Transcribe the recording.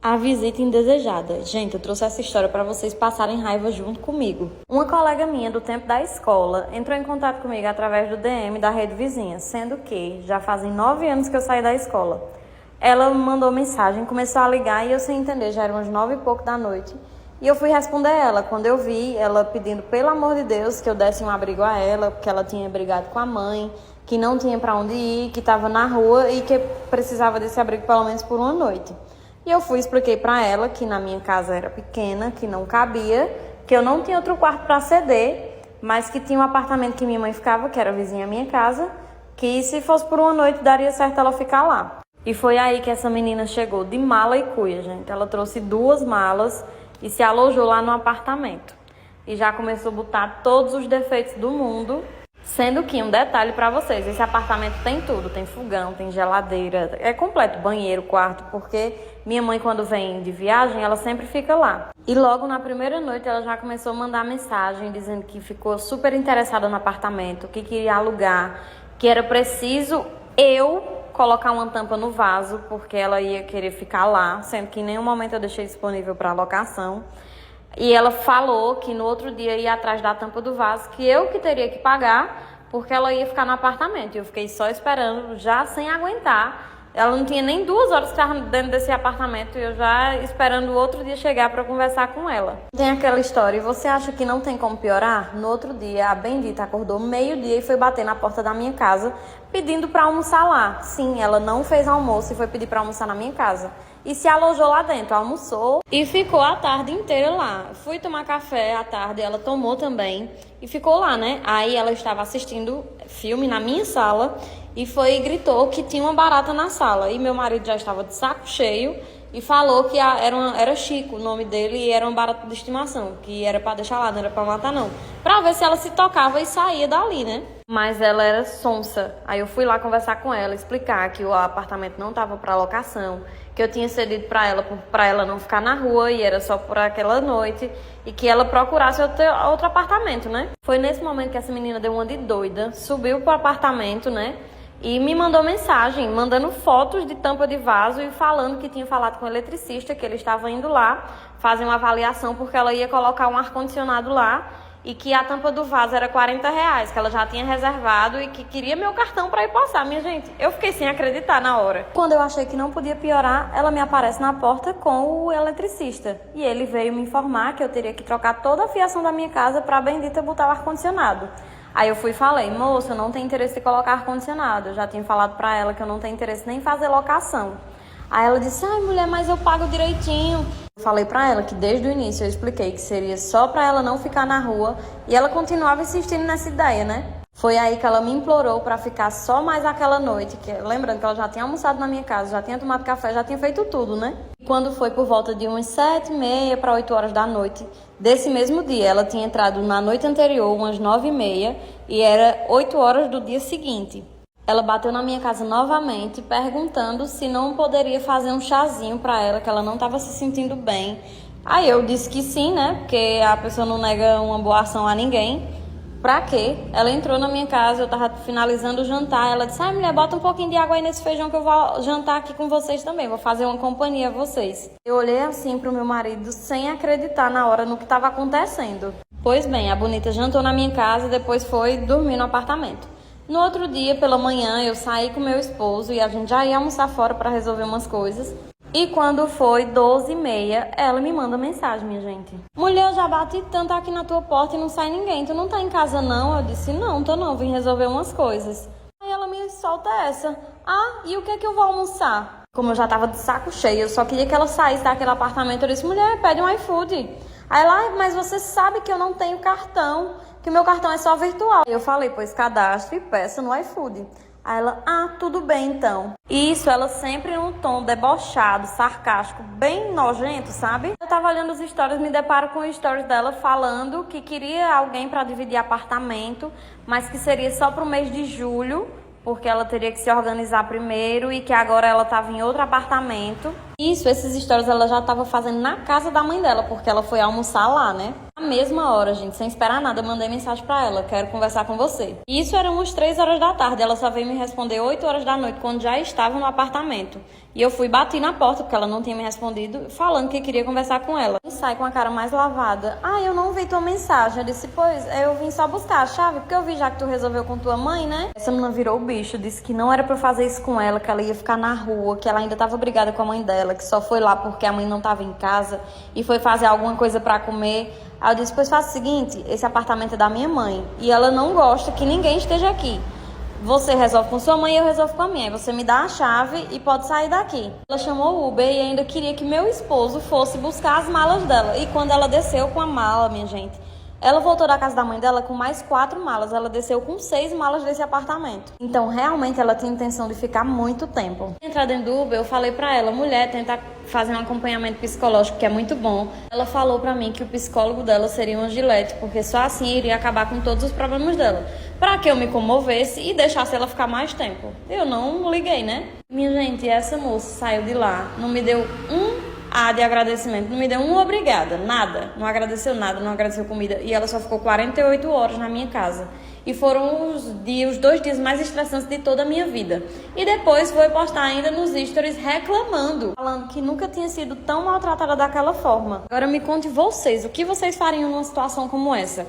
A visita indesejada. Gente, eu trouxe essa história para vocês passarem raiva junto comigo. Uma colega minha do tempo da escola entrou em contato comigo através do DM da rede vizinha, sendo que já fazem 9 anos que eu saí da escola. Ela me mandou mensagem, começou a ligar e eu sem entender, já eram umas 9 e pouco da noite. E eu fui responder ela, quando eu vi ela pedindo pelo amor de Deus que eu desse um abrigo a ela, porque ela tinha brigado com a mãe, que não tinha para onde ir, que estava na rua e que precisava desse abrigo pelo menos por uma noite. E eu expliquei para ela que na minha casa era pequena, que não cabia, que eu não tinha outro quarto para ceder, mas que tinha um apartamento que minha mãe ficava, que era vizinha à minha casa, que se fosse por uma noite daria certo ela ficar lá. E foi aí que essa menina chegou de mala e cuia, gente. Ela trouxe 2 malas e se alojou lá no apartamento. E já começou a botar todos os defeitos do mundo. Sendo que, um detalhe para vocês, esse apartamento tem tudo, tem fogão, tem geladeira, é completo, banheiro, quarto, porque minha mãe quando vem de viagem, ela sempre fica lá. E logo na primeira noite ela já começou a mandar mensagem dizendo que ficou super interessada no apartamento, que queria alugar, que era preciso eu colocar uma tampa no vaso, porque ela ia querer ficar lá, sendo que em nenhum momento eu deixei disponível para locação. E ela falou que no outro dia ia atrás da tampa do vaso, que eu que teria que pagar, porque ela ia ficar no apartamento. E eu fiquei só esperando, já sem aguentar. Ela não tinha nem 2 horas que estava dentro desse apartamento e eu já esperando o outro dia chegar para conversar com ela. Tem aquela história, e você acha que não tem como piorar? No outro dia, a bendita acordou meio-dia e foi bater na porta da minha casa pedindo para almoçar lá. Sim, ela não fez almoço e foi pedir para almoçar na minha casa. E se alojou lá dentro, almoçou e ficou a tarde inteira lá. Fui tomar café à tarde, ela tomou também e ficou lá, né? Aí ela estava assistindo filme na minha sala e foi e gritou que tinha uma barata na sala. E meu marido já estava de saco cheio e falou que era Chico o nome dele e era uma barata de estimação, que era para deixar lá, não era para matar não. Para ver se ela se tocava e saía dali, né? Mas ela era sonsa. Aí eu fui lá conversar com ela, explicar que o apartamento não estava para locação, que eu tinha cedido para ela não ficar na rua e era só por aquela noite e que ela procurasse outro apartamento, né? Foi nesse momento que essa menina deu uma de doida, subiu pro apartamento, né? E me mandou mensagem, mandando fotos de tampa de vaso e falando que tinha falado com o eletricista, que ele estava indo lá fazer uma avaliação porque ela ia colocar um ar-condicionado lá e que a tampa do vaso era R$40, que ela já tinha reservado e que queria meu cartão para ir passar. Minha gente, eu fiquei sem acreditar na hora. Quando eu achei que não podia piorar, ela me aparece na porta com o eletricista. E ele veio me informar que eu teria que trocar toda a fiação da minha casa para a bendita botar o ar-condicionado. Aí eu fui e falei, moça, eu não tenho interesse em colocar ar-condicionado. Eu já tinha falado para ela que eu não tenho interesse nem em fazer locação. Aí ela disse, ai mulher, mas eu pago direitinho. Eu falei pra ela que desde o início eu expliquei que seria só pra ela não ficar na rua e ela continuava insistindo nessa ideia, né? Foi aí que ela me implorou pra ficar só mais aquela noite, lembrando que ela já tinha almoçado na minha casa, já tinha tomado café, já tinha feito tudo, né? Quando foi por volta de umas 7h30 para 8 horas da noite desse mesmo dia, ela tinha entrado na noite anterior, umas 9h30, e era 8 horas do dia seguinte. Ela bateu na minha casa novamente, perguntando se não poderia fazer um chazinho para ela, que ela não estava se sentindo bem. Aí eu disse que sim, né? Porque a pessoa não nega uma boa ação a ninguém. Pra quê? Ela entrou na minha casa, eu tava finalizando o jantar. Ela disse, ai mulher, bota um pouquinho de água aí nesse feijão que eu vou jantar aqui com vocês também. Vou fazer uma companhia a vocês. Eu olhei assim pro meu marido, sem acreditar na hora no que estava acontecendo. Pois bem, a bonita jantou na minha casa e depois foi dormir no apartamento. No outro dia, pela manhã, eu saí com meu esposo e a gente já ia almoçar fora para resolver umas coisas. E quando foi 12h30, ela me manda mensagem, minha gente. Mulher, eu já bati tanto aqui na tua porta e não sai ninguém. Tu não tá em casa não? Eu disse, não, tô não, vim resolver umas coisas. Aí ela me solta essa. Ah, e o que é que eu vou almoçar? Como eu já tava de saco cheio, eu só queria que ela saísse daquele apartamento. Eu disse, mulher, pede um iFood. Aí ela, mas você sabe que eu não tenho cartão, que o meu cartão é só virtual. Eu falei, pois cadastre e peça no iFood. Aí ela, tudo bem então. Isso, ela sempre num tom debochado, sarcástico, bem nojento, sabe? Eu tava olhando os stories, me deparo com os stories dela falando que queria alguém para dividir apartamento, mas que seria só pro mês de julho, porque ela teria que se organizar primeiro e que agora ela estava em outro apartamento. Isso, esses stories ela já estava fazendo na casa da mãe dela, porque ela foi almoçar lá, né? Na mesma hora, gente, sem esperar nada, eu mandei mensagem pra ela, quero conversar com você. Isso eram umas 3 horas da tarde, ela só veio me responder 8 horas da noite, quando já estava no apartamento. E eu fui bati na porta, porque ela não tinha me respondido, falando que queria conversar com ela. E sai com a cara mais lavada. Ah, eu não vi tua mensagem. Eu disse, pois, eu vim só buscar a chave, porque eu vi já que tu resolveu com tua mãe, né? Essa menina virou o bicho, disse que não era pra eu fazer isso com ela, que ela ia ficar na rua, que ela ainda tava brigada com a mãe dela, que só foi lá porque a mãe não tava em casa e foi fazer alguma coisa pra comer. Aí eu disse, pois faça o seguinte, esse apartamento é da minha mãe e ela não gosta que ninguém esteja aqui. Você resolve com sua mãe e eu resolvo com a minha. Aí você me dá a chave e pode sair daqui. Ela chamou o Uber e ainda queria que meu esposo fosse buscar as malas dela. E quando ela desceu com a mala, minha gente, ela voltou da casa da mãe dela com mais 4 malas. Ela desceu com 6 malas desse apartamento. Então, realmente, ela tinha intenção de ficar muito tempo. Entrar dentro do Uber, eu falei pra ela, mulher, tenta fazer um acompanhamento psicológico, que é muito bom. Ela falou pra mim que o psicólogo dela seria uma Gillette, porque só assim iria acabar com todos os problemas dela. Pra que eu me comovesse e deixasse ela ficar mais tempo. Eu não liguei, né? Minha gente, essa moça saiu de lá, não me deu de agradecimento, não me deu obrigada, nada, não agradeceu nada, não agradeceu comida, e ela só ficou 48 horas na minha casa, e foram os 2 dias mais estressantes de toda a minha vida, e depois foi postar ainda nos stories reclamando, falando que nunca tinha sido tão maltratada daquela forma. Agora me conte vocês, o que vocês fariam numa situação como essa?